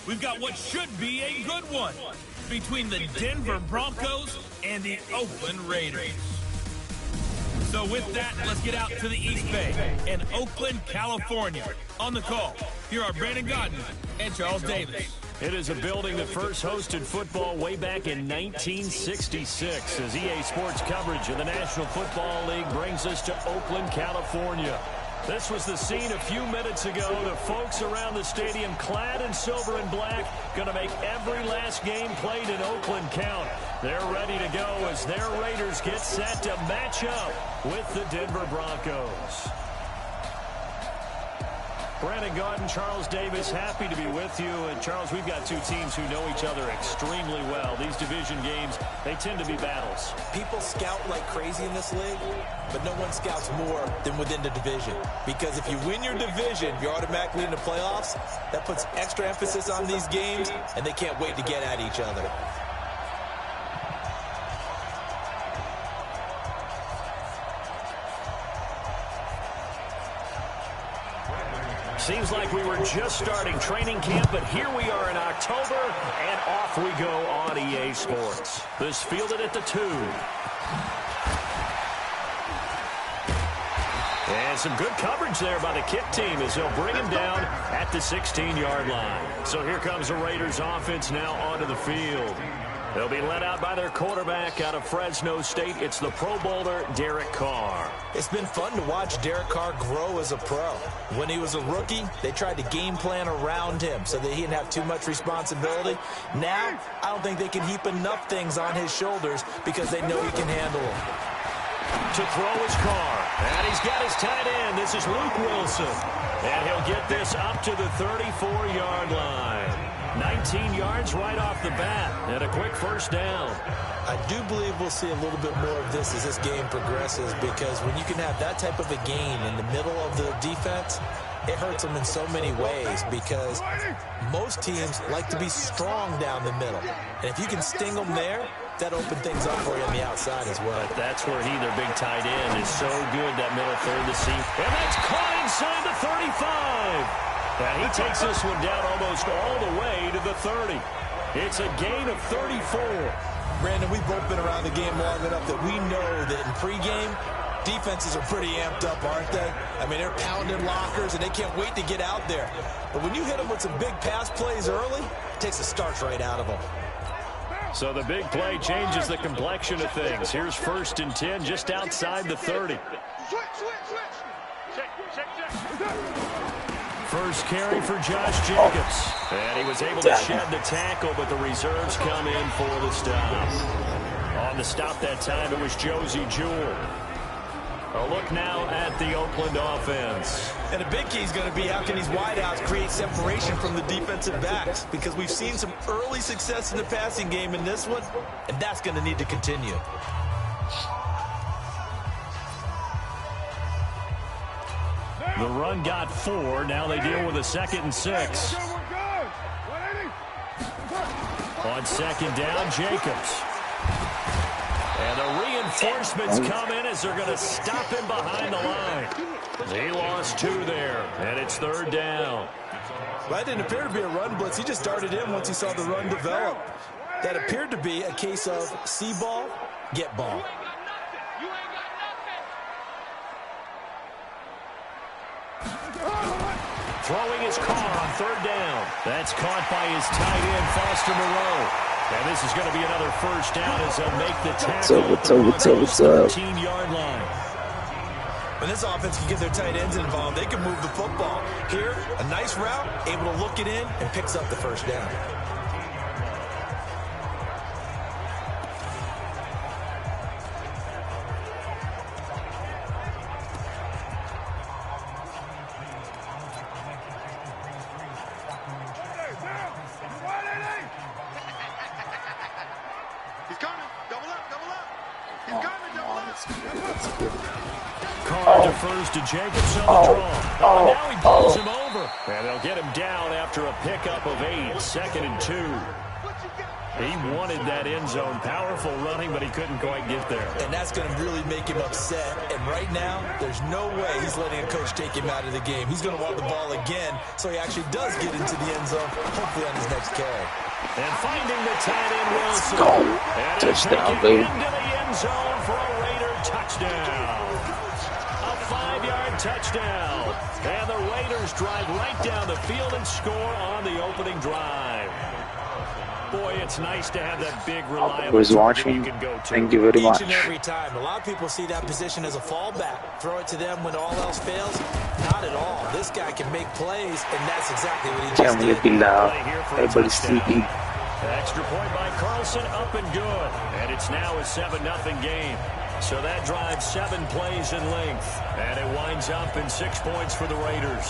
we've got what should be a good one between the Denver Broncos and the Oakland Raiders. So with that, let's get out to the East Bay in Oakland, California. On the call, here are Brandon Gaudin and Charles Davis. It is a building that first hosted football way back in 1966 as EA Sports coverage of the National Football League brings us to Oakland, California. This was the scene a few minutes ago. The folks around the stadium clad in silver and black going to make every last game played in Oakland count. They're ready to go as their Raiders get set to match up with the Denver Broncos. Brandon Gaudin, Charles Davis, happy to be with you. And Charles, we've got two teams who know each other extremely well. These division games, they tend to be battles. People scout like crazy in this league, but no one scouts more than within the division. Because if you win your division, you're automatically in the playoffs. That puts extra emphasis on these games, and they can't wait to get at each other. Seems like we were just starting training camp, but here we are in October, and off we go on EA Sports. This fielded at the 2. And some good coverage there by the kick team as they'll bring him down at the 16-yard line. So here comes the Raiders offense now onto the field. They'll be led out by their quarterback out of Fresno State. It's the Pro Bowler, Derek Carr. It's been fun to watch Derek Carr grow as a pro. When he was a rookie, they tried to game plan around him so that he didn't have too much responsibility. Now, I don't think they can heap enough things on his shoulders because they know he can handle them. To throw is Carr, and he's got his tight end. This is Luke Wilson, and he'll get this up to the 34-yard line. 19 yards right off the bat, and a quick first down. I do believe we'll see a little bit more of this as this game progresses, because when you can have that type of a game in the middle of the defense, it hurts them in so many ways, because most teams like to be strong down the middle. And if you can sting them there, that opens things up for you on the outside as well. But that's where their big tight end, is so good, that middle third to see. And that's caught inside the 35. And he takes this one down almost all the way to the 30. It's a gain of 34. Brandon, we've both been around the game long enough that we know that in pregame, defenses are pretty amped up, aren't they? I mean, they're pounding lockers, and they can't wait to get out there. But when you hit them with some big pass plays early, it takes the starch right out of them. So the big play changes the complexion of things. Here's 1st and 10 just outside the 30. First carry for Josh Jacobs. And he was able to shed the tackle, but the reserves come in for the stop. On the stop that time, it was Josie Jewell. A look now at the Oakland offense. And a big key is going to be how can these wideouts create separation from the defensive backs, because we've seen some early success in the passing game in this one, and that's going to need to continue. The run got 4. Now they deal with a 2nd and 6. On 2nd down, Jacobs. And the reinforcements come in as they're going to stop him behind the line. He lost 2 there, and it's 3rd down. Well, that didn't appear to be a run blitz. He just started in once he saw the run develop. That appeared to be a case of see ball, get ball. Throwing his Carr on 3rd down. That's caught by his tight end, Foster Moreau. And this is going to be another first down as they'll make the tackle at the 13-yard line. When this offense can get their tight ends involved, they can move the football. Here, a nice route, able to look it in, and picks up the first down. Carr defers to Jacobs on the draw. Oh, now he pulls him over. And they'll get him down after a pickup of 8. 2nd and 2. He wanted that end zone. Powerful running, but he couldn't quite get there. And that's going to really make him upset. And right now, there's no way he's letting a coach take him out of the game. He's going to want the ball again, so he actually does get into the end zone, hopefully on his next carry. And finding the tight end Wilson. And touchdown, baby. baby. Into the end zone for a Raider touchdown. A 5-yard touchdown. And the Raiders drive right down the field and score on the opening drive. Boy, it's nice to have that big, reliable Who's target watching? you can go to. Thank you very much. Each and every time. A lot of people see that position as a fallback. Throw it to them when all else fails. Not at all. This guy can make plays, and that's exactly what he just Can't did. really be loud. Everybody's sleeping. Extra point by Carlson, up and good. And it's now a 7-0 game. So that drives 7 plays in length. And it winds up in 6 points for the Raiders.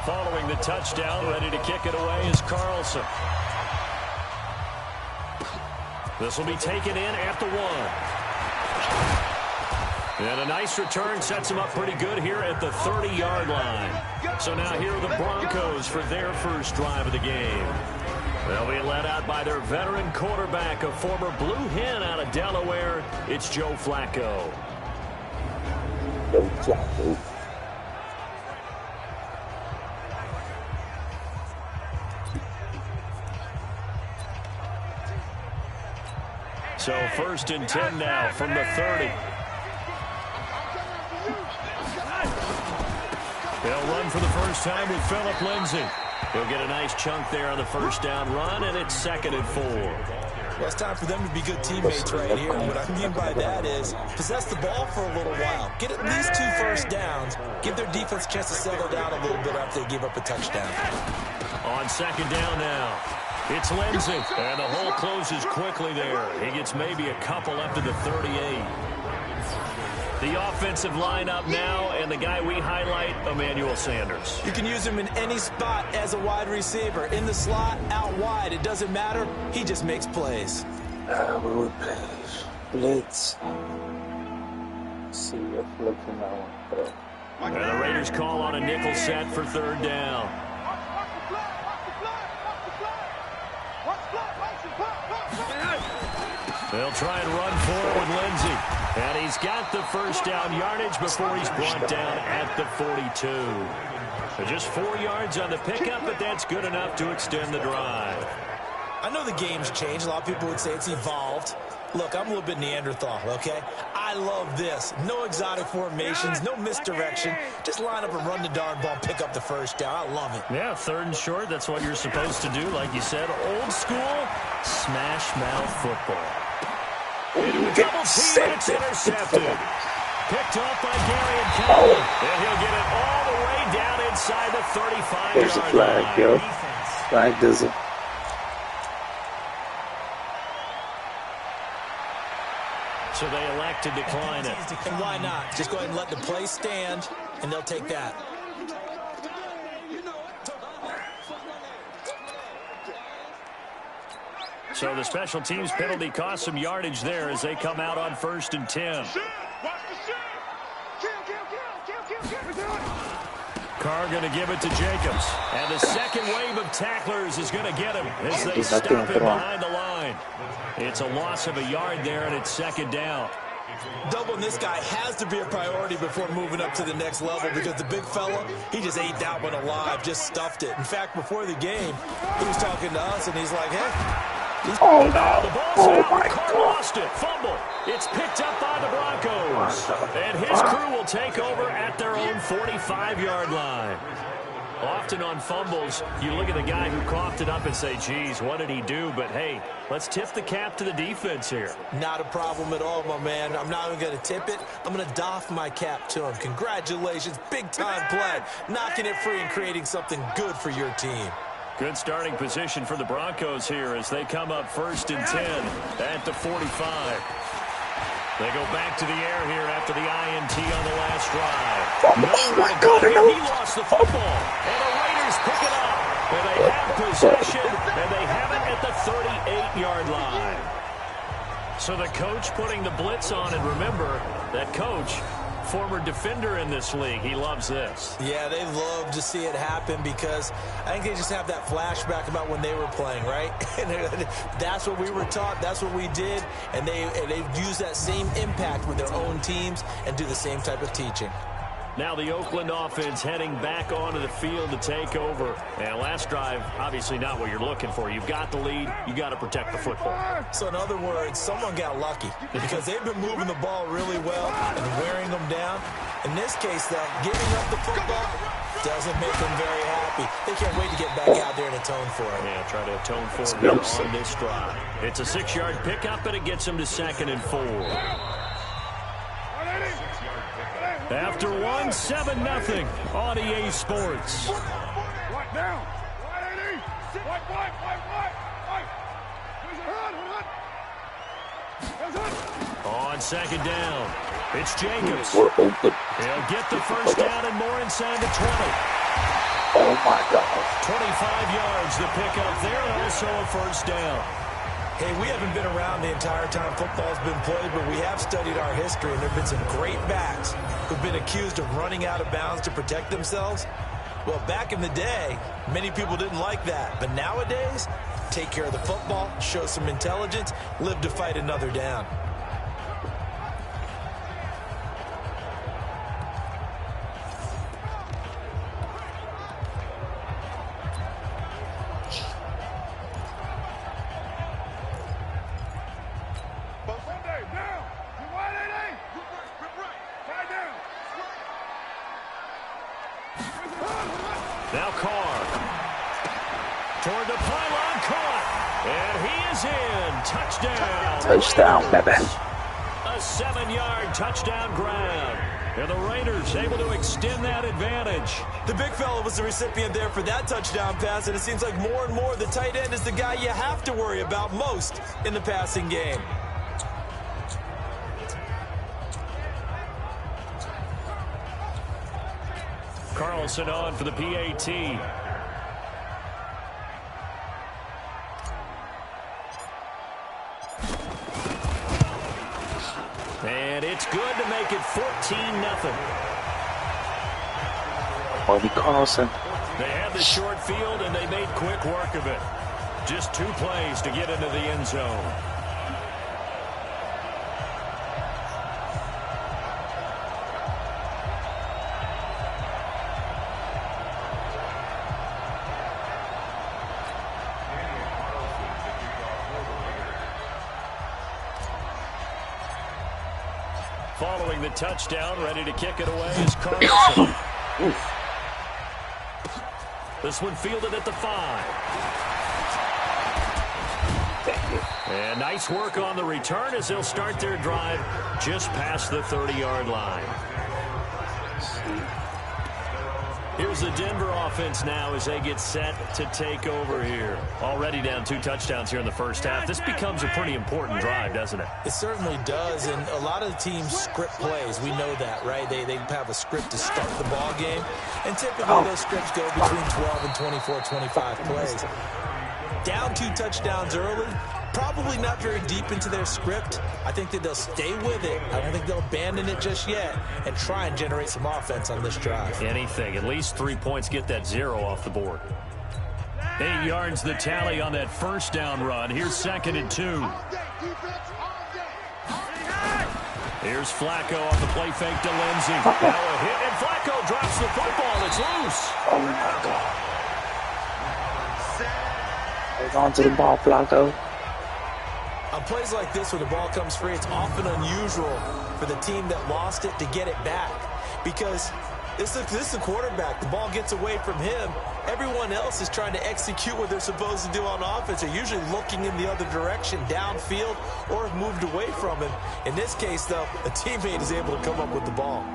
Following the touchdown, ready to kick it away is Carlson. This will be taken in at the 1. And a nice return sets him up pretty good here at the 30-yard line. So now here are the Broncos for their first drive of the game. They'll be led out by their veteran quarterback, a former Blue Hen out of Delaware. It's Joe Flacco. So 1st and 10 now from the 30. They'll run for the first time with Phillip Lindsay. He'll get a nice chunk there on the first down run, and it's 2nd and 4. Well, it's time for them to be good teammates right here. And what I mean by that is possess the ball for a little while. Get at least 2 first downs. Give their defense a chance to settle down a little bit after they give up a touchdown. On 2nd down now, it's Lindsay. And the hole closes quickly there. He gets maybe a couple up to the 38. The offensive lineup now, and the guy we highlight, Emmanuel Sanders. You can use him in any spot as a wide receiver. In the slot, out wide. It doesn't matter. He just makes plays. We will play blitz. See if looking that one. And the Raiders call on a nickel set for 3rd down. They'll try and run for it with Lindsay. And he's got the first down yardage before he's brought down at the 42. So just 4 yards on the pickup, but that's good enough to extend the drive. I know the game's changed. A lot of people would say it's evolved. Look, I'm a little bit Neanderthal, okay? I love this. No exotic formations, no misdirection. Just line up and run the darn ball, pick up the first down. I love it. Yeah, 3rd and short, that's what you're supposed to do. Like you said, old school, smash mouth football. Double team, it's intercepted. Picked off by Gary and Kelly. And he'll get it all the way down inside the 35-yard line. There's a flag, yo. Flag does it. So they elect to decline it. And why not? Just go ahead and let the play stand, and they'll take that. So the special teams penalty cost some yardage there as they come out on 1st and 10. Carr going to give it to Jacobs. And the second wave of tacklers is going to get him as they stop him behind the line. It's a loss of a yard there, and it's 2nd down. Doubling this guy has to be a priority before moving up to the next level because the big fella, he just ate that one alive, just stuffed it. In fact, before the game, he was talking to us, and he's like, hey. Oh, no. The ball's Oh, out. my Carr God. lost it. Fumble. It's picked up by the Broncos. And his crew will take over at their own 45-yard line. Often on fumbles, you look at the guy who coughed it up and say, geez, what did he do? But, hey, let's tip the cap to the defense here. Not a problem at all, my man. I'm not even going to tip it. I'm going to doff my cap to him. Congratulations. Big-time play. Knocking it free and creating something good for your team. Good starting position for the Broncos here as they come up 1st and 10 at the 45. They go back to the air here after the INT on the last drive. Oh, my God. He lost the football. And the Raiders pick it up. And they have possession, and they have it at the 38-yard line. So the coach putting the blitz on, and remember, that coach, former defender in this league, he loves this. Yeah, they love to see it happen because I think they just have that flashback about when they were playing, right? And that's what we were taught, that's what we did, and they've used that same impact with their own teams and do the same type of teaching. Now the Oakland offense heading back onto the field to take over. And last drive, obviously not what you're looking for. You've got the lead. You got to protect the football. So in other words, someone got lucky because they've been moving the ball really well and wearing them down. In this case, though, giving up the football doesn't make them very happy. They can't wait to get back out there and atone for it. Yeah, try to atone for it here on this drive. It's a 6-yard pickup, and it gets them to 2nd and 4. After 1-7-0 on EA Sports. On 2nd down, it's Jacobs. We're open. He'll get the first down and more inside the 20. Oh my God. 25 yards the pickup there, and also a first down. Hey, we haven't been around the entire time football's been played, but we have studied our history, and there have been some great backs who've been accused of running out of bounds to protect themselves. Well, back in the day, many people didn't like that. But nowadays, take care of the football, show some intelligence, live to fight another down. Now Carr. Toward the pylon, caught. And he is in. Touchdown. Touchdown, baby. A 7-yard touchdown grab. And the Raiders able to extend that advantage. The big fella was the recipient there for that touchdown pass, and it seems like more and more the tight end is the guy you have to worry about most in the passing game. Carlson on for the PAT. And it's good to make it 14-0. Bobby Carlson. They had the short field, and they made quick work of it. Just 2 plays to get into the end zone. Following the touchdown, ready to kick it away is Carlson. This one fielded at the 5. And nice work on the return as they'll start their drive just past the 30-yard line. Here's the Denver offense now as they get set to take over here. Already down 2 touchdowns here in the first half. This becomes a pretty important drive, doesn't it? It certainly does, and a lot of the teams script plays. We know that, right? They have a script to start the ball game, and typically those scripts go between 12 and 24, 25 plays. Down 2 touchdowns early, probably not very deep into their script. I think that they'll stay with it. I don't think they'll abandon it just yet and try and generate some offense on this drive. Anything. At least 3 points, get that 0 off the board. 8 yards the tally on that first down run. Here's 2nd and 2. Here's Flacco on the play fake to Lindsey. Now a hit, and Flacco drops the football. It's loose. Oh my God. Hold on to the ball, Flacco. On plays like this, when the ball comes free, it's often unusual for the team that lost it to get it back. Because this is the quarterback. The ball gets away from him. Everyone else is trying to execute what they're supposed to do on offense. They're usually looking in the other direction, downfield, or have moved away from him. In this case, though, a teammate is able to come up with the ball.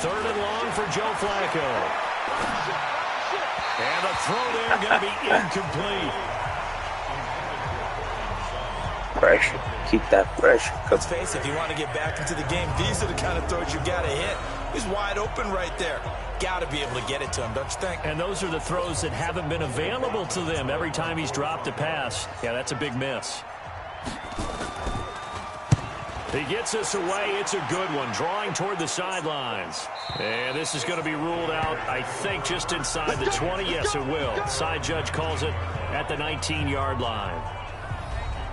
Third and long for Joe Flacco. And the throw there going to be incomplete. Pressure. Keep that pressure. Let's face it, if you want to get back into the game, these are the kind of throws you got to hit. He's wide open right there. Got to be able to get it to him, don't you think? And those are the throws that haven't been available to them every time he's dropped a pass. Yeah, that's a big miss. He gets us away. It's a good one, drawing toward the sidelines. And this is going to be ruled out, I think, just inside the 20. Yes, it will. Side judge calls it at the 19-yard line.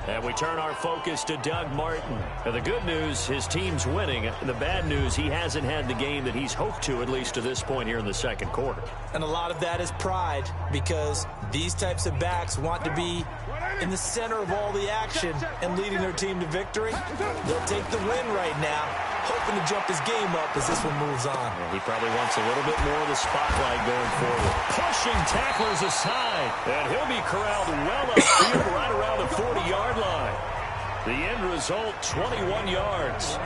And we turn our focus to Doug Martin. And the good news, his team's winning. The bad news, he hasn't had the game that he's hoped to, at least to this point here in the second quarter. And a lot of that is pride, because these types of backs want to be in the center of all the action and leading their team to victory. They'll take the win right now, hoping to jump his game up as this one moves on. He probably wants a little bit more of the spotlight going forward. Pushing tacklers aside, and he'll be corralled well upfield right around the 40-yard line. The end result, 21 yards.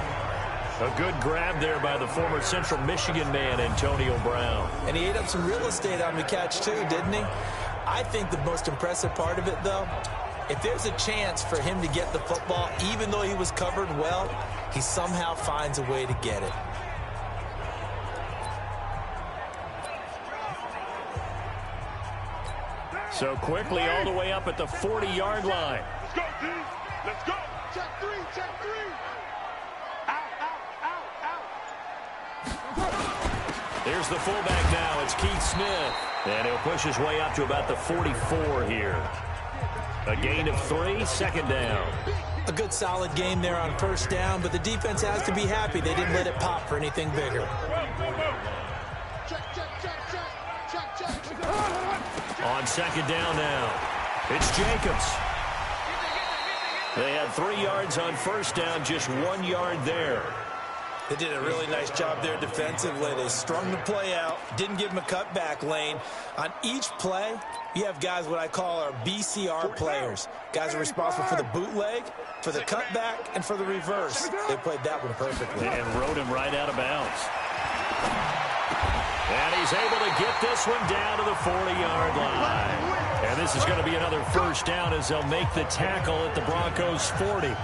A good grab there by the former Central Michigan man, Antonio Brown. And he ate up some real estate on the catch too, didn't he? I think the most impressive part of it, though, if there's a chance for him to get the football, even though he was covered well, he somehow finds a way to get it. So quickly all the way up at the 40-yard line. Let's go, D. Let's go. Check three, check three. Out, out, out, out. There's the fullback now. It's Keith Smith. And he'll push his way up to about the 44 here. A gain of 3, second down. A good solid game there on first down, but the defense has to be happy they didn't let it pop for anything bigger. Check, check, check, check, check, check. On second down now, it's Jacobs. They had 3 yards on first down, just 1 yard there. They did a really nice job there defensively. They strung the play out, didn't give him a cutback lane. On each play, you have guys what I call our BCR players. Guys are responsible for the bootleg, for the cutback, and for the reverse. They played that one perfectly. And rode him right out of bounds. And he's able to get this one down to the 40-yard line. And this is going to be another first down as they'll make the tackle at the Broncos' 40.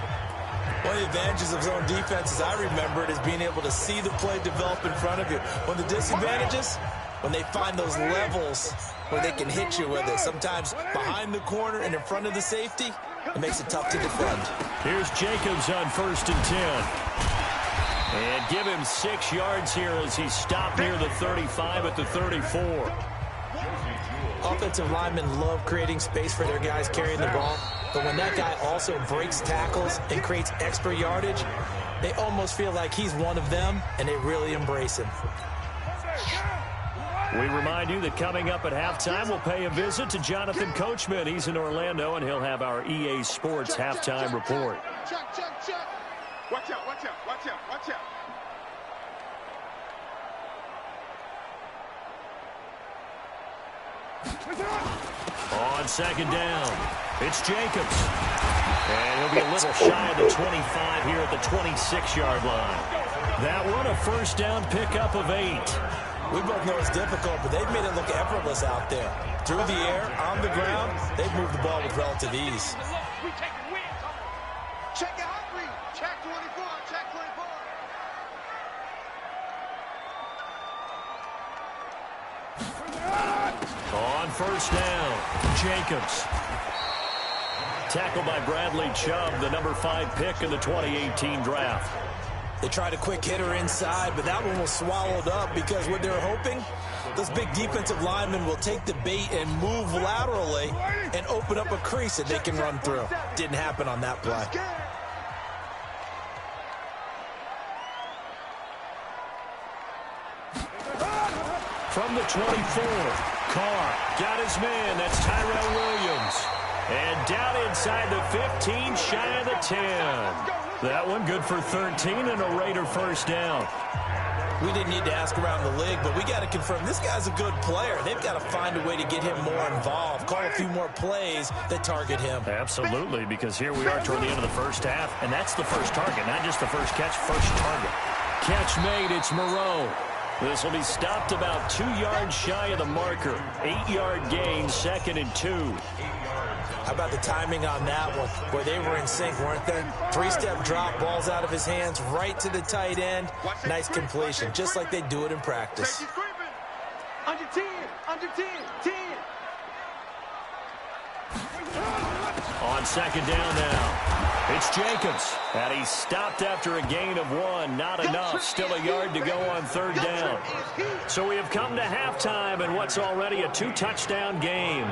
One of the advantages of zone defense, as I remember it, is being able to see the play develop in front of you. One of the disadvantages, when they find those levels where they can hit you with it, sometimes behind the corner and in front of the safety, it makes it tough to defend. Here's Jacobs on 1st and 10. And give him 6 yards here as he stopped near the 35 at the 34. Offensive linemen love creating space for their guys carrying the ball, but when that guy also breaks tackles and creates extra yardage, they almost feel like he's one of them, and they really embrace him. We remind you that coming up at halftime, we'll pay a visit to Jonathan Coachman. He's in Orlando, and he'll have our EA Sports halftime report. Check, check, check. Watch out, watch out, watch out, watch out. On second down, it's Jacobs. And he'll be a little shy of the 25 here at the 26-yard line. That one, a first down pickup of 8. We both know it's difficult, but they've made it look effortless out there. Through the air, on the ground, they've moved the ball with relative ease. We taking wins. Check it out, read. Check 24, check 24. On first down, Jacobs. Tackled by Bradley Chubb, the number 5 pick in the 2018 draft. They tried a quick hitter inside, but that one was swallowed up because what they're hoping, those big defensive linemen will take the bait and move laterally and open up a crease that they can run through. Didn't happen on that play. From the 24, Carr got his man. That's Tyrell Williams. And down inside the 15, shy of the 10. That one good for 13 and a Raider first down. We didn't need to ask around the league, but we got to confirm this guy's a good player. They've got to find a way to get him more involved, call a few more plays that target him. Absolutely, because here we are toward the end of the first half, and that's the first target, not just the first catch, first target. Catch made, it's Moreau. This will be stopped about 2 yards shy of the marker. 8-yard gain, 2nd and 2. How about the timing on that one, where they were in sync, weren't they? 3-step drop, balls out of his hands, right to the tight end. Nice completion, just like they do it in practice. Under 10, under 10, 10. On second down now. It's Jacobs, and he's stopped after a gain of 1. Not enough. Still a yard to go on third down. So we have come to halftime in what's already a 2-touchdown game.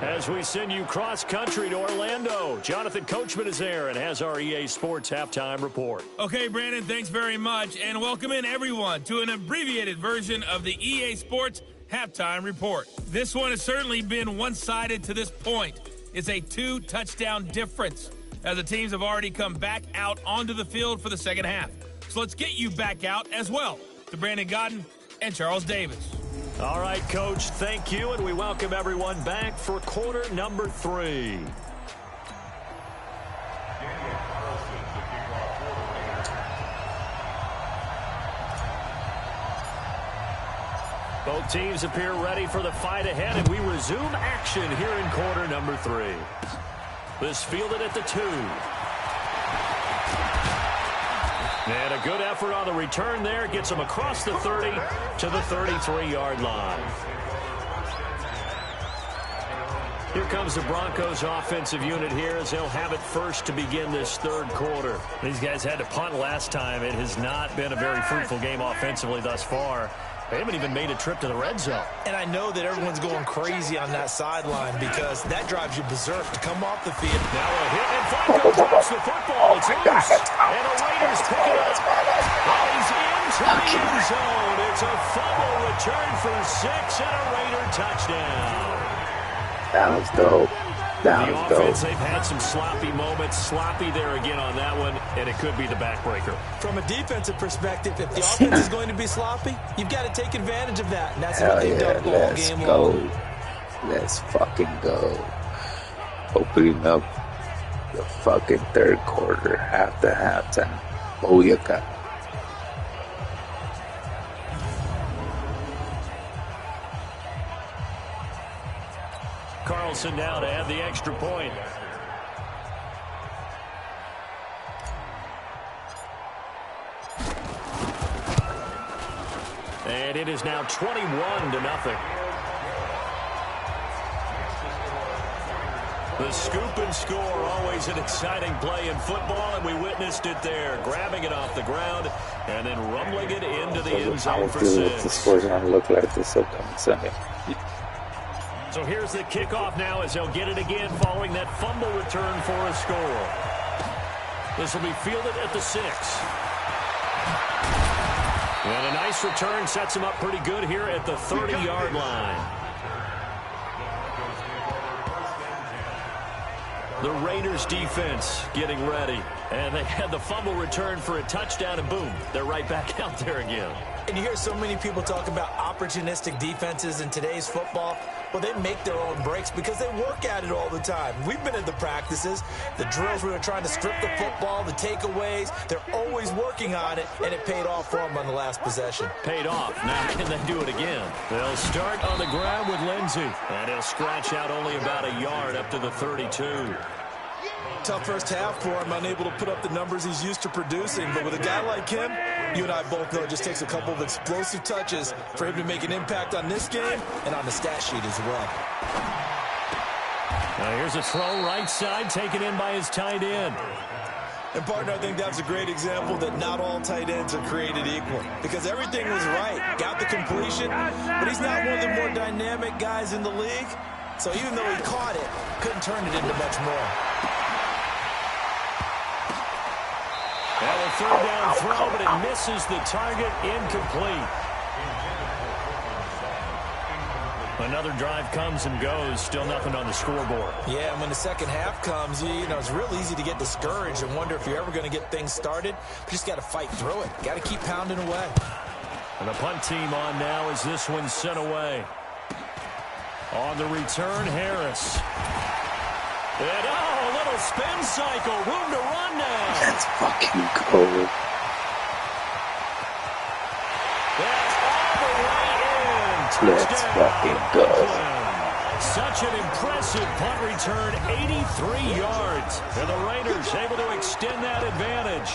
As we send you cross-country to Orlando, Jonathan Coachman is there and has our EA Sports halftime report. Okay, Brandon, thanks very much, and welcome in everyone to an abbreviated version of the EA Sports halftime report. This one has certainly been one-sided to this point. It's a 2-touchdown difference, as the teams have already come back out onto the field for the second half. So let's get you back out as well to Brandon Godden and Charles Davis. All right, Coach, thank you, and we welcome everyone back for quarter number 3. Both teams appear ready for the fight ahead, and we resume action here in quarter number 3. This fielded at the 2. And a good effort on the return there. Gets him across the 30 to the 33-yard line. Here comes the Broncos offensive unit here as they'll have it first to begin this third quarter. These guys had to punt last time. It has not been a very fruitful game offensively thus far. They haven't even made a trip to the red zone. And I know that everyone's going crazy on that sideline because that drives you berserk to come off the field. Now a hit, and Flacco drops the football. It's loose. And the Raiders pick it up. While he's into the end zone. It's a fumble return for 6 and a Raider touchdown. That was dope. That The was offense, dope. they've had some sloppy moments. Sloppy there again on that one, and it could be the backbreaker. From a defensive perspective, if the offense is going to be sloppy, you've got to take advantage of that. And that's Hell what they've yeah, done all let's game go. long. Let's fucking go. Opening up the fucking third quarter, half to halftime. Booyaka. Carlson now to add the extra point. And it is now 21-0. The scoop and score, always an exciting play in football, and we witnessed it there. Grabbing it off the ground and then rumbling it into the end I zone will for feel what the 6. score's going to look like this upcoming Sunday. So here's the kickoff now as they'll get it again following that fumble return for a score. This will be fielded at the 6. And a nice return sets him up pretty good here at the 30-yard line. The Raiders defense getting ready. And they had the fumble return for a touchdown, and boom, they're right back out there again. And you hear so many people talk about opportunistic defenses in today's football. Well, they make their own breaks because they work at it all the time. We've been at the practices, the drills where they're trying to strip the football, the takeaways. They're always working on it, and it paid off for them on the last possession. Paid off. Now can they do it again? They'll start on the ground with Lindsey, and he'll scratch out only about a yard up to the 32. Tough first half for him, unable to put up the numbers he's used to producing. But with a guy like him, you and I both know it just takes a couple of explosive touches for him to make an impact on this game and on the stat sheet as well. Now here's a throw right side taken in by his tight end. And, partner, I think that's a great example that not all tight ends are created equal because everything was right. Got the completion, but he's not one of the more dynamic guys in the league. So even though he caught it, couldn't turn it into much more. Well, a third down throw, but it misses the target, incomplete. Another drive comes and goes, still nothing on the scoreboard. Yeah, and when the second half comes, you know, it's real easy to get discouraged and wonder if you're ever going to get things started. You just got to fight through it. Got to keep pounding away. And the punt team on now as this one's sent away. On the return, Harris. And, oh, a little spin cycle. Room to run now. Let's fucking go. That's all the way in. Let's fucking go. Such an impressive punt return, 83 yards. And the Raiders able to extend that advantage.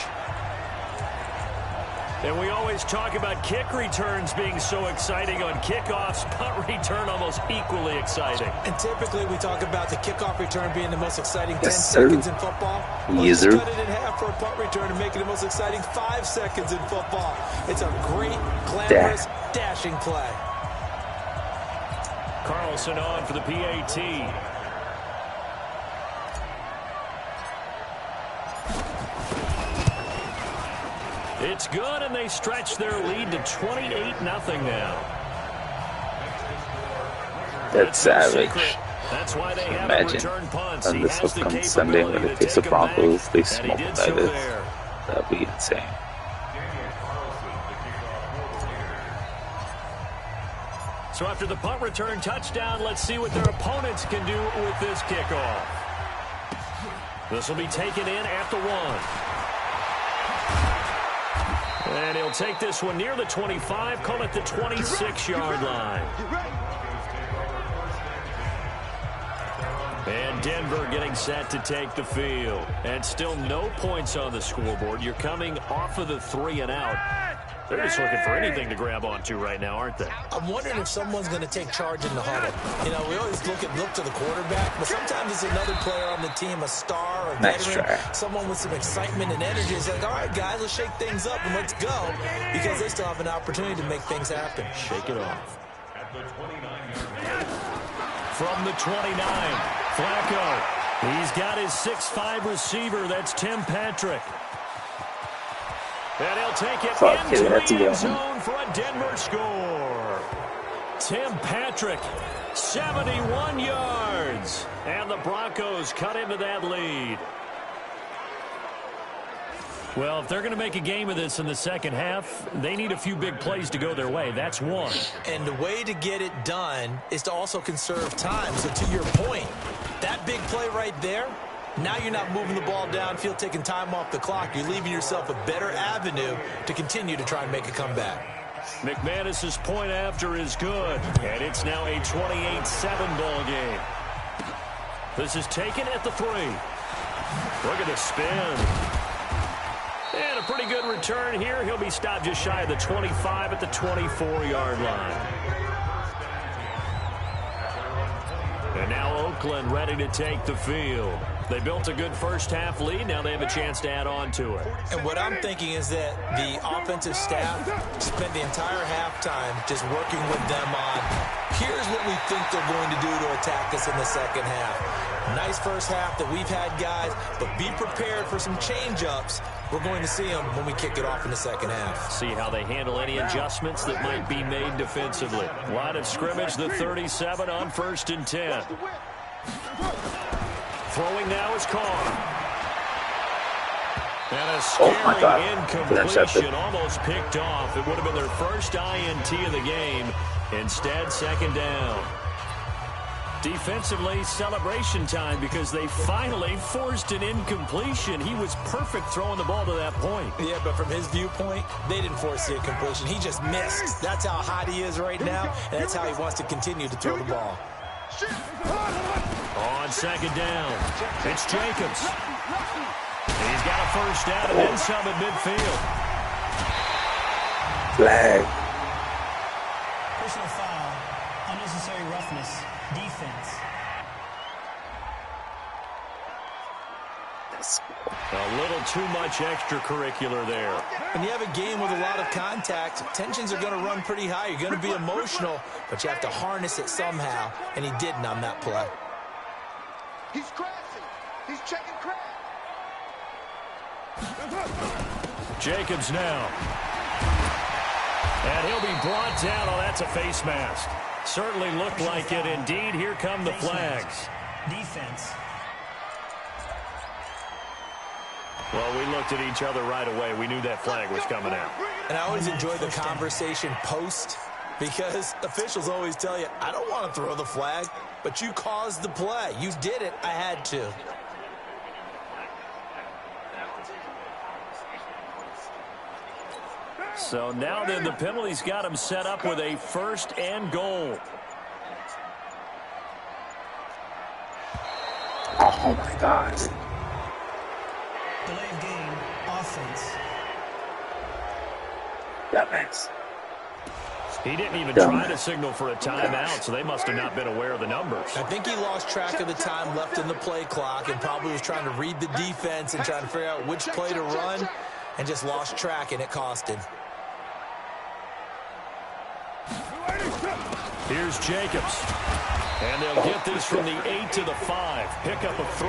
And we always talk about kick returns being so exciting on kickoffs. Punt return almost equally exciting. And typically we talk about the kickoff return being the most exciting 10 Yes, sir. seconds in football. Let's Yes, just sir. cut it in half for a punt return and make it the most exciting 5 seconds in football. It's a great, glamorous, dashing play. Carlson on for the PAT. It's good, and they stretch their lead to 28-0 now. That's savage. That's why they have Imagine return punts. on He this has the upcoming Sunday when capability they to face the take 'em back, Broncos, they and smoke he did like so this. there. That'd be insane. So after the punt return touchdown, let's see what their opponents can do with this kickoff. This will be taken in at the 1. And he'll take this one near the 25, call it the 26-yard line. And Denver getting set to take the field. And still no points on the scoreboard. You're coming off of the 3 and out. They're just looking for anything to grab onto right now, aren't they? I'm wondering if someone's going to take charge in the huddle. You know, we always look to the quarterback, but sometimes it's another player on the team, a star, a Nice veteran, try. someone with some excitement and energy. It's like, all right, guys, let's shake things up and let's go, because they still have an opportunity to make things happen. Shake it off. From the 29, Flacco. He's got his 6'5" receiver. That's Tim Patrick. And he'll take it Fuck into it, that's the a end good one. zone for a Denver score. Tim Patrick, 71 yards. And the Broncos cut into that lead. Well, if they're going to make a game of this in the second half, they need a few big plays to go their way. That's one. And the way to get it done is to also conserve time. So to your point, that big play right there, now you're not moving the ball downfield, taking time off the clock. You're leaving yourself a better avenue to continue to try and make a comeback. McManus's point after is good, and it's now a 28-7 ball game. This is taken at the 3. Look at the spin. And a pretty good return here. He'll be stopped just shy of the 25 at the 24-yard line. And now Oakland ready to take the field. They built a good first-half lead. Now they have a chance to add on to it. And what I'm thinking is that the offensive staff spent the entire halftime just working with them on, here's what we think they're going to do to attack us in the second half. Nice first half that we've had, guys, but be prepared for some change-ups. We're going to see them when we kick it off in the second half. See how they handle any adjustments that might be made defensively. Line of scrimmage, the 37 on 1st and 10. Throwing now is Carr. And a scary incompletion, almost picked off. It would have been their first INT of the game. Instead, second down. Defensively, celebration time because they finally forced an incompletion. He was perfect throwing the ball to that point. Yeah, but from his viewpoint, they didn't force the incompletion. He just missed. That's how hot he is right now, and that's how he wants to continue to throw the ball. On second down, it's Jacobs. He's got a first down and then some at midfield. Flag. Personal foul, unnecessary roughness, defense. A little too much extracurricular there. When you have a game with a lot of contact, tensions are going to run pretty high. You're going to be emotional, but you have to harness it somehow, and he didn't on that play. He's crashing. He's checking crash. Jacobs now. And he'll be brought down. Oh, that's a face mask. Certainly looked like it. Indeed, here come the flags. Defense. Well, we looked at each other right away. We knew that flag was coming out. And I always enjoy the conversation post, because officials always tell you, I don't want to throw the flag, but you caused the play. You did it. I had to. So now then, the penalty's got him set up with a 1st and goal. Oh my God. Delay of game, offense. Dumbass. He didn't even try to signal for a timeout, so they must have not been aware of the numbers. I think he lost track of the time left in the play clock and probably was trying to read the defense and trying to figure out which play to run and just lost track, and it cost him. Here's Jacobs. And they'll get this from the 8 to the 5. Pickup of 3.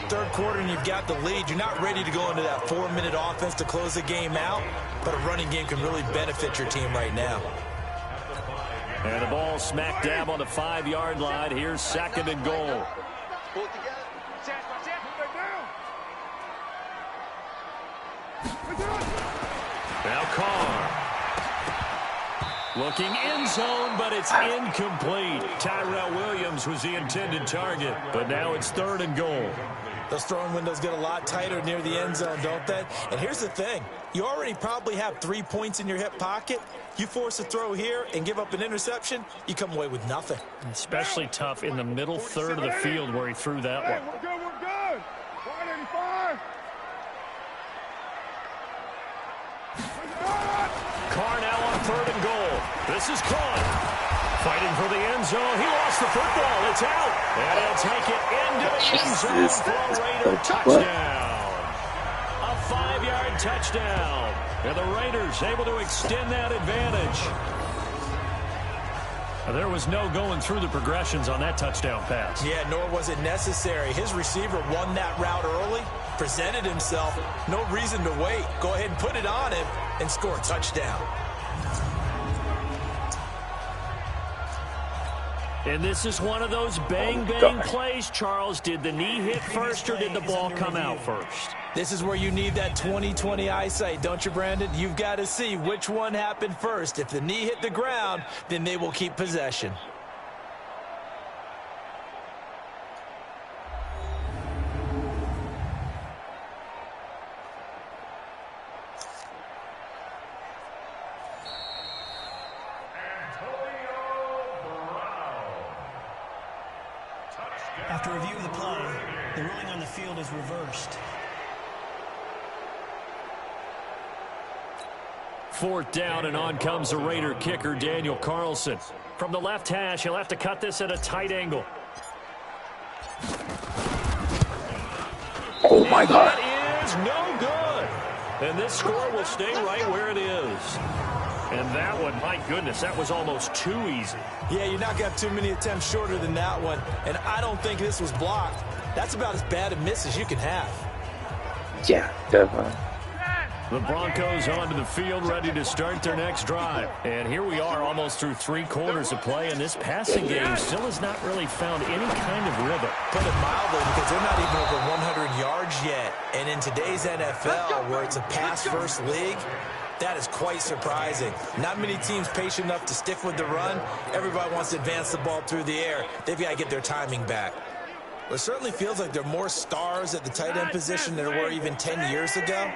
Third quarter and you've got the lead. You're not ready to go into that 4-minute offense to close the game out, but a running game can really benefit your team right now. And the ball smack dab on the 5-yard line. Here's 2nd and goal. Now Carr. Looking end zone, but it's incomplete. Tyrell Williams was the intended target, but now it's 3rd and goal. Those throwing windows get a lot tighter near the end zone, don't they? And here's the thing. You already probably have 3 points in your hip pocket. You force a throw here and give up an interception, you come away with nothing. Especially tough in the middle third of the field where he threw that one. We're good, we're good. 185. Carr now on 3rd and goal. This is caught. Fighting for the end zone. He lost the football. It's out. And he'll take it into the end zone for a Raider touchdown. A 5-yard touchdown. And the Raiders able to extend that advantage. There was no going through the progressions on that touchdown pass. Yeah, nor was it necessary. His receiver won that route early, presented himself. No reason to wait. Go ahead and put it on him and score a touchdown. And this is one of those bang-bang plays, Charles. Did the knee hit first or did the ball come out first? This is where you need that 20/20 eyesight, don't you, Brandon? You've got to see which one happened first. If the knee hit the ground, then they will keep possession. After review of the play, the ruling on the field is reversed. 4th down, and on comes the Raider kicker, Daniel Carlson. From the left hash, he'll have to cut this at a tight angle. Oh my God. That is no good. And this score will stay right where it is. And that one, my goodness, that was almost too easy. Yeah, you're not going to have too many attempts shorter than that one. And I don't think this was blocked. That's about as bad a miss as you can have. Yeah, definitely. The Broncos onto the field, ready to start their next drive. And here we are, almost through 3 quarters of play, and this passing game still has not really found any kind of rhythm. Put it mildly, because they're not even over 100 yards yet. And in today's NFL, where it's a pass-first league, that is quite surprising. Not many teams patient enough to stick with the run. Everybody wants to advance the ball through the air. They've got to get their timing back. Well, it certainly feels like there are more stars at the tight end position than there were even 10 years ago.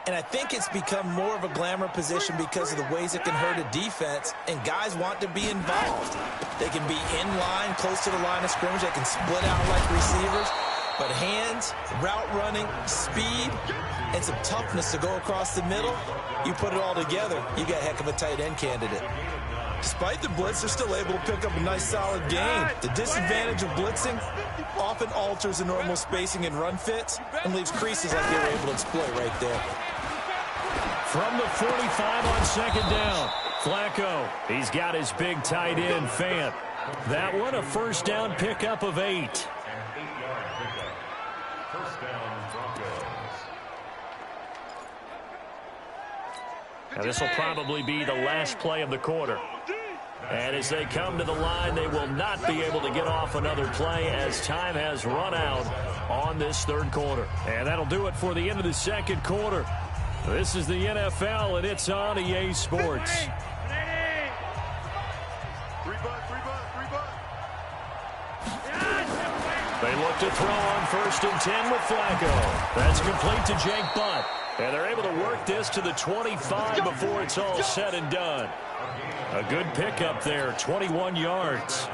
And I think it's become more of a glamour position because of the ways it can hurt a defense, and guys want to be involved. They can be in line, close to the line of scrimmage. They can split out like receivers. But hands, route running, speed, and some toughness to go across the middle, you put it all together, you got a heck of a tight end candidate. Despite the blitz, they're still able to pick up a nice solid gain. The disadvantage of blitzing often alters the normal spacing and run fits and leaves creases like they were able to exploit right there. From the 45 on 2nd down, Flacco, he's got his big tight end, Fant. That one, a 1st down pickup of 8. Now this will probably be the last play of the quarter. And as they come to the line, they will not be able to get off another play as time has run out on this 3rd quarter. And that'll do it for the end of the 2nd quarter. This is the NFL, and it's on EA Sports. They look to throw on 1st and 10 with Flacco. That's complete to Jake Butt. And they're able to work this to the 25 before it's all said and done. A good pickup there, 21 yards.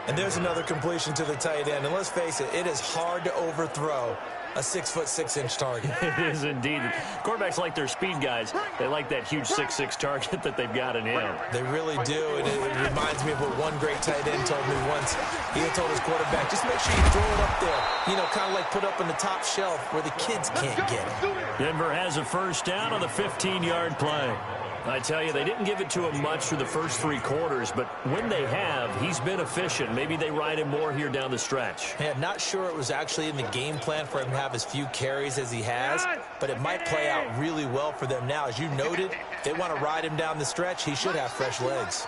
And there's another completion to the tight end. And let's face it, it is hard to overthrow a 6'6" target. It is indeed. Quarterbacks like their speed guys. They like that huge 6'6" target that they've got in him. They really do. And it reminds me of what one great tight end told me once. He had told his quarterback, just make sure you throw it up there. You know, kind of like put up on the top shelf where the kids can't get it. Denver has a first down on the 15-yard play. I tell you, they didn't give it to him much through the first 3 quarters, but when they have, he's been efficient. Maybe they ride him more here down the stretch. Yeah, not sure it was actually in the game plan for him to have as few carries as he has, but it might play out really well for them now. As you noted, they want to ride him down the stretch. He should have fresh legs.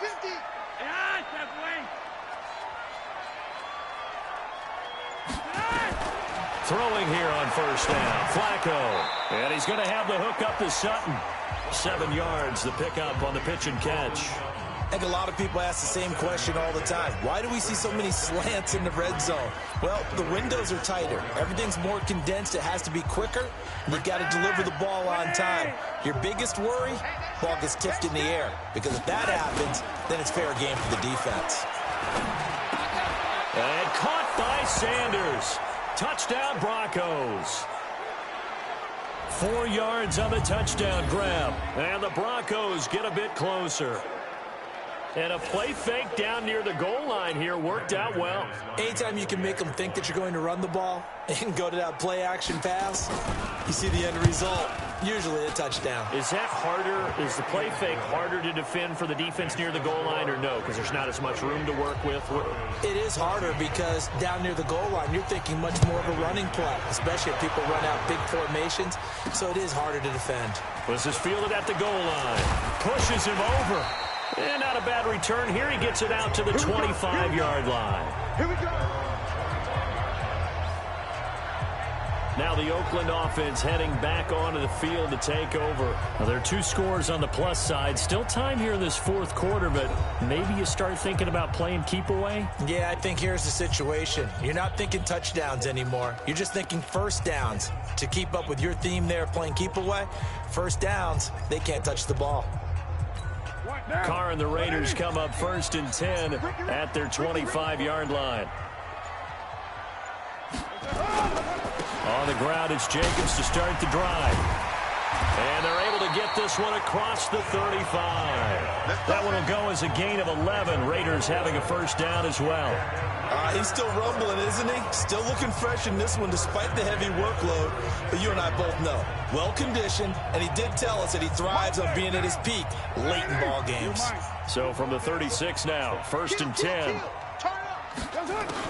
Throwing here on first down, Flacco. And he's going to have the hook up to Sutton. 7 yards, the pickup on the pitch and catch. I think a lot of people ask the same question all the time. Why do we see so many slants in the red zone? Well, the windows are tighter. Everything's more condensed. It has to be quicker. And you've got to deliver the ball on time. Your biggest worry? Ball gets tipped in the air. Because if that happens, then it's fair game for the defense. And caught by Sanders. Touchdown, Broncos. 4 yards on the touchdown grab. And the Broncos get a bit closer. And a play fake down near the goal line here worked out well. Anytime you can make them think that you're going to run the ball and go to that play action pass, you see the end result, usually a touchdown. Is that harder? Is the play fake harder to defend for the defense near the goal line or no? Because there's not as much room to work with? It is harder because down near the goal line, you're thinking much more of a running play, especially if people run out big formations. So it is harder to defend. This is fielded at the goal line. Pushes him over. And not a bad return here. He gets it out to the 25-yard line. Here we go. Now the Oakland offense heading back onto the field to take over. Now there are 2 scores on the plus side. Still time here in this 4th quarter, but maybe you start thinking about playing keep away? Yeah, I think here's the situation. You're not thinking touchdowns anymore. You're just thinking first downs. To keep up with your theme there, playing keep away, first downs, they can't touch the ball. Carr and the Raiders come up 1st and 10 at their 25-yard line. On the ground, it's Jacobs to start the drive. And they're able to get this one across the 35. That one will go as a gain of 11. Raiders having a first down as well. He's still rumbling, isn't he? Still looking fresh in this one despite the heavy workload. But you and I both know, well-conditioned, and he did tell us that he thrives on being at his peak late in ball games. So from the 36 now, 1st and 10.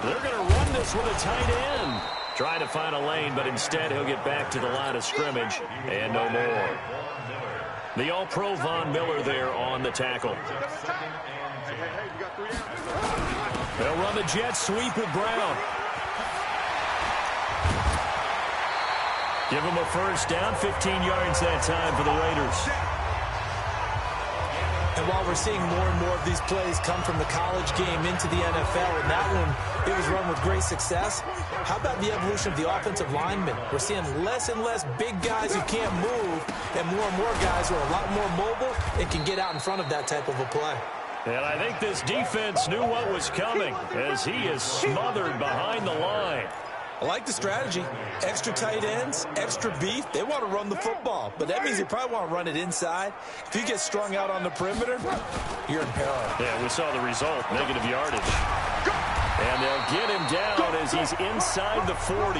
They're going to run this with a tight end. Trying to find a lane, but instead he'll get back to the line of scrimmage and no more. The All-Pro Von Miller there on the tackle. They'll run the jet sweep with Brown. Give him a first down, 15 yards that time for the Raiders. And while we're seeing more and more of these plays come from the college game into the NFL, and that one, it was run with great success, how about the evolution of the offensive linemen? We're seeing less and less big guys who can't move, and more guys who are a lot more mobile and can get out in front of that type of a play. And I think this defense knew what was coming as he is smothered behind the line. I like the strategy. Extra tight ends, extra beef. They want to run the football, but that means they probably want to run it inside. If you get strung out on the perimeter, you're in peril. Yeah, we saw the result, negative yardage. And they'll get him down as he's inside the 40.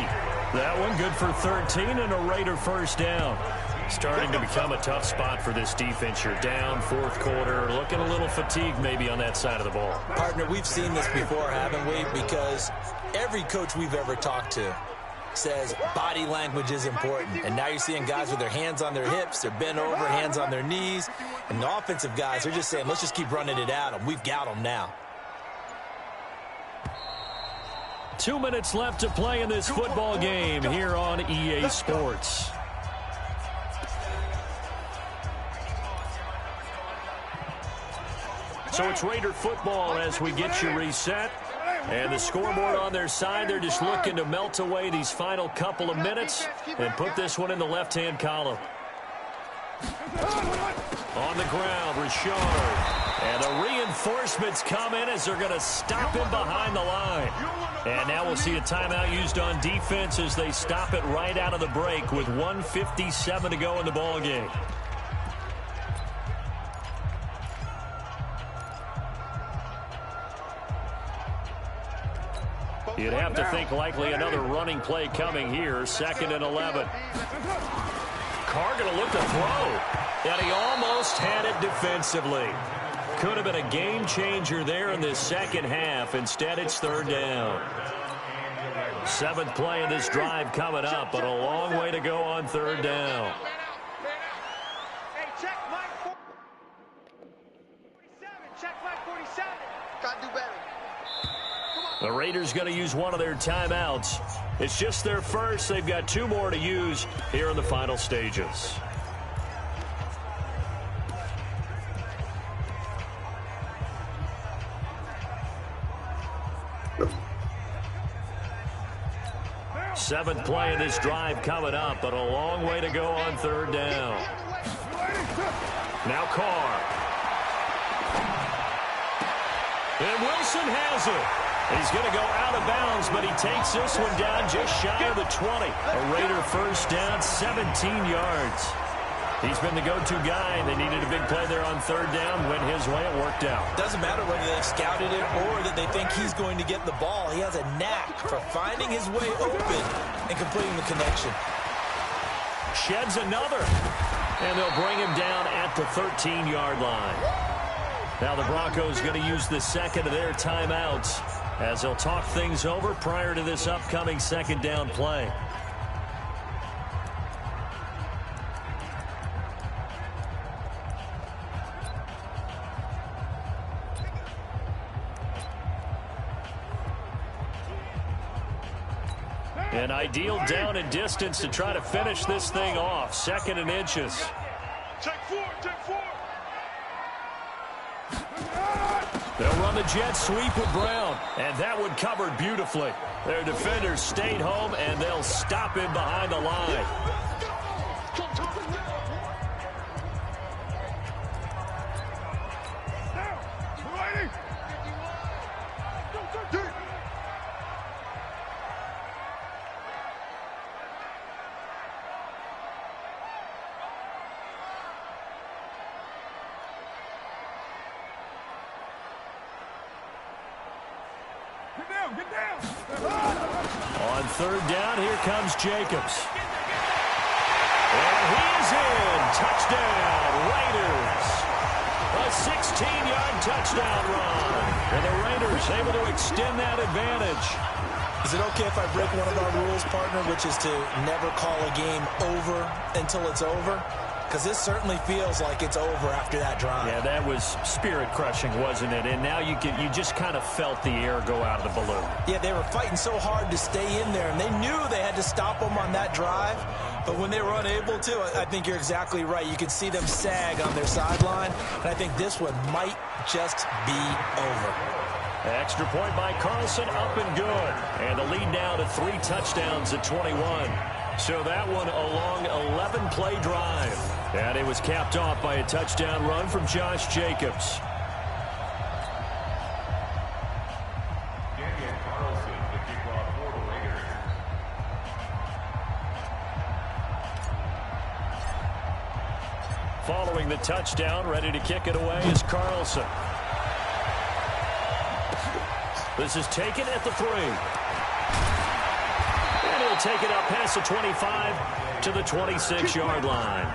That one good for 13 and a Raider first down. Starting to become a tough spot for this defense. You're down 4th quarter, looking a little fatigued maybe on that side of the ball. Partner, we've seen this before, haven't we? Because every coach we've ever talked to says body language is important. And now you're seeing guys with their hands on their hips, they're bent over, hands on their knees. And the offensive guys, they're just saying, let's just keep running it at them. We've got them now. 2 minutes left to play in this football game here on EA Sports. So it's Raider football as we get you reset. And the scoreboard on their side, they're just looking to melt away these final couple of minutes and put this one in the left-hand column. On the ground, Richard. And the reinforcements come in as they're going to stop him behind the line. And now we'll see a timeout used on defense as they stop it right out of the break with 1:57 to go in the ballgame. You'd have to think likely another running play coming here, 2nd and 11. Carr going to look to throw. And he almost had it defensively. Could have been a game changer there in this second half. Instead, it's 3rd down. 7th play of this drive coming up, but a long way to go on 3rd down. Hey, check Mike 47. Check Mike 47. Gotta do better. The Raiders going to use one of their timeouts. It's just their first. They've got 2 more to use here in the final stages. Seventh play of this drive coming up, but a long way to go on 3rd down. Now Carr. And Wilson has it. He's going to go out of bounds, but he takes this one down just shy of the 20. A Raider first down, 17 yards. He's been the go-to guy. They needed a big play there on 3rd down. Went his way. It worked out. Doesn't matter whether they've scouted it or that they think he's going to get the ball. He has a knack for finding his way open and completing the connection. Sheds another. And they'll bring him down at the 13-yard line. Now the Broncos going to use the second of their timeouts as they'll talk things over prior to this upcoming 2nd down play. An ideal down and distance to try to finish this thing off. 2nd and inches. Check 4, check 4. They'll run the jet sweep with Brown, and that one covered beautifully. Their defenders stayed home, and they'll stop him behind the line. Get down. On 3rd down, here comes Jacobs. And he's in. Touchdown, Raiders. A 16-yard touchdown run. And the Raiders able to extend that advantage. Is it okay if I break one of our rules, partner, which is to never call a game over until it's over? Because this certainly feels like it's over after that drive. Yeah, that was spirit-crushing, wasn't it? And now you just kind of felt the air go out of the balloon. Yeah, they were fighting so hard to stay in there, and they knew they had to stop them on that drive. But when they were unable to, I think you're exactly right. You could see them sag on their sideline, and I think this one might just be over. Extra point by Carlson, up and good. And the lead now to 3 touchdowns at 21. So that one a long 11-play drive. And it was capped off by a touchdown run from Josh Jacobs. Following the touchdown, ready to kick it away is Carlson. This is taken at the 3. And he'll take it up past the 25 to the 26-yard line.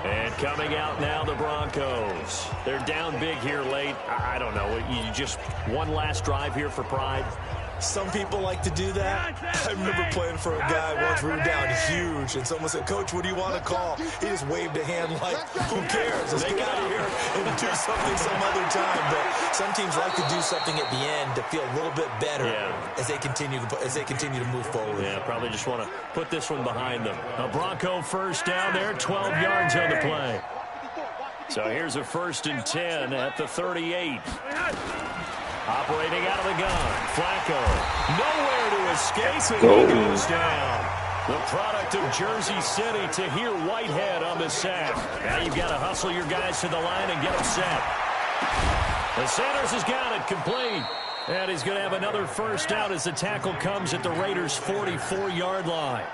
And coming out now, the Broncos. They're down big here late. I don't know. You just one last drive here for pride. Some people like to do that. I remember playing for a guy once. We were down huge, and someone said, "Coach, what do you want to call?" He just waved a hand like, "Who cares? Let's get out of here and do something some other time." But some teams like to do something at the end to feel a little bit better as they continue to move forward. Yeah, probably just want to put this one behind them. A Bronco first down there, 12 yards on the play. So here's a 1st and 10 at the 38. Operating out of the gun, Flacco. Nowhere to escape, and he goes down. The product of Jersey City, Tahir Whitehead on the sack. Now you've got to hustle your guys to the line and get them set. The Sanders has got it complete. And he's going to have another first down as the tackle comes at the Raiders' 44-yard line.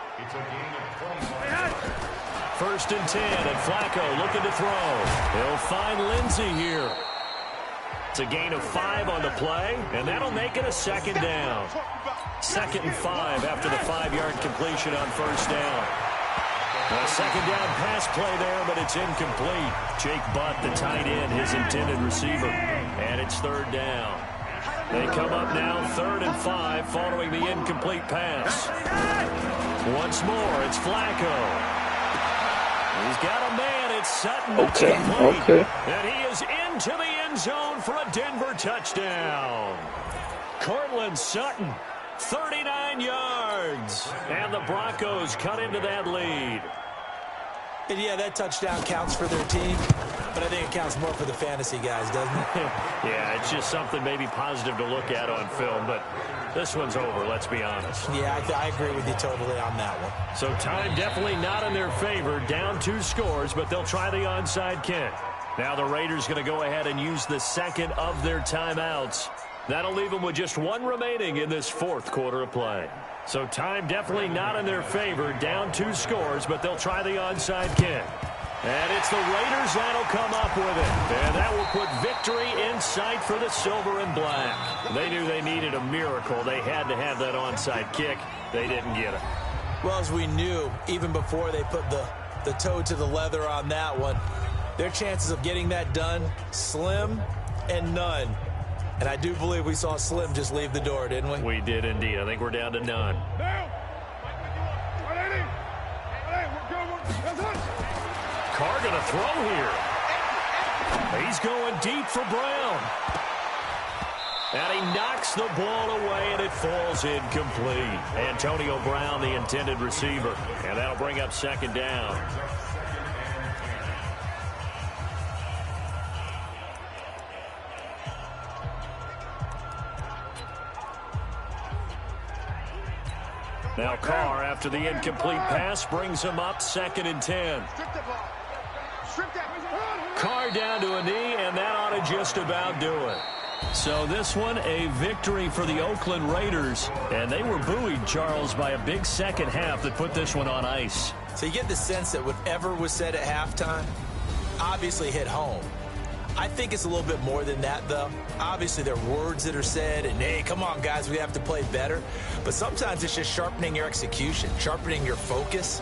First and 10, and Flacco looking to throw. He'll find Lindsey here. It's a gain of 5 on the play, and that'll make it a second down. 2nd and 5 after the 5-yard completion on first down. A second down pass play there, but it's incomplete. Jake Butt, the tight end, his intended receiver. And it's 3rd down. They come up now 3rd and 5 following the incomplete pass. Once more, it's Flacco. He's got a man. It's Sutton. Okay. And he is into the end zone for a Denver touchdown. Cortland Sutton, 39 yards. And the Broncos cut into that lead. And yeah, that touchdown counts for their team, but I think it counts more for the fantasy guys, doesn't it? Yeah, it's just something maybe positive to look at on film, but this one's over, let's be honest. Yeah, I agree with you totally on that one. So time definitely not in their favor. Down 2 scores, but they'll try the onside kick. Now the Raiders going to go ahead and use the second of their timeouts. That'll leave them with just 1 remaining in this 4th quarter of play. So time definitely not in their favor. Down 2 scores, but they'll try the onside kick. And it's the Raiders that'll come up with it. And that will put victory in sight for the silver and black. They knew they needed a miracle. They had to have that onside kick. They didn't get it. Well, as we knew, even before they put the toe to the leather on that one, their chances of getting that done, slim and none. And I do believe we saw Slim just leave the door, didn't we? We did indeed. I think we're down to none. Carr going to throw here. He's going deep for Brown. And he knocks the ball away, and it falls incomplete. Antonio Brown, the intended receiver. And that'll bring up 2nd down. Now Carr, after the incomplete pass, brings him up 2nd and 10. Carr down to a knee, and that ought to just about do it. So this one, a victory for the Oakland Raiders. And they were buoyed, Charles, by a big second half that put this one on ice. So you get the sense that whatever was said at halftime obviously hit home. I think it's a little bit more than that, though. Obviously, there are words that are said, and, hey, come on, guys, we have to play better. But sometimes it's just sharpening your execution, sharpening your focus,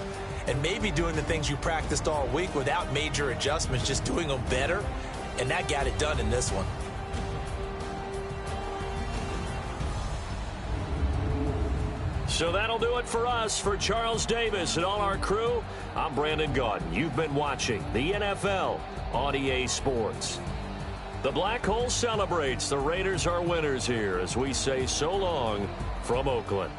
and maybe doing the things you practiced all week without major adjustments, just doing them better, and that got it done in this one. So that'll do it for us. For Charles Davis and all our crew, I'm Brandon Gaudin. You've been watching the NFL on EA Sports. The Black Hole celebrates. The Raiders are winners here as we say so long from Oakland.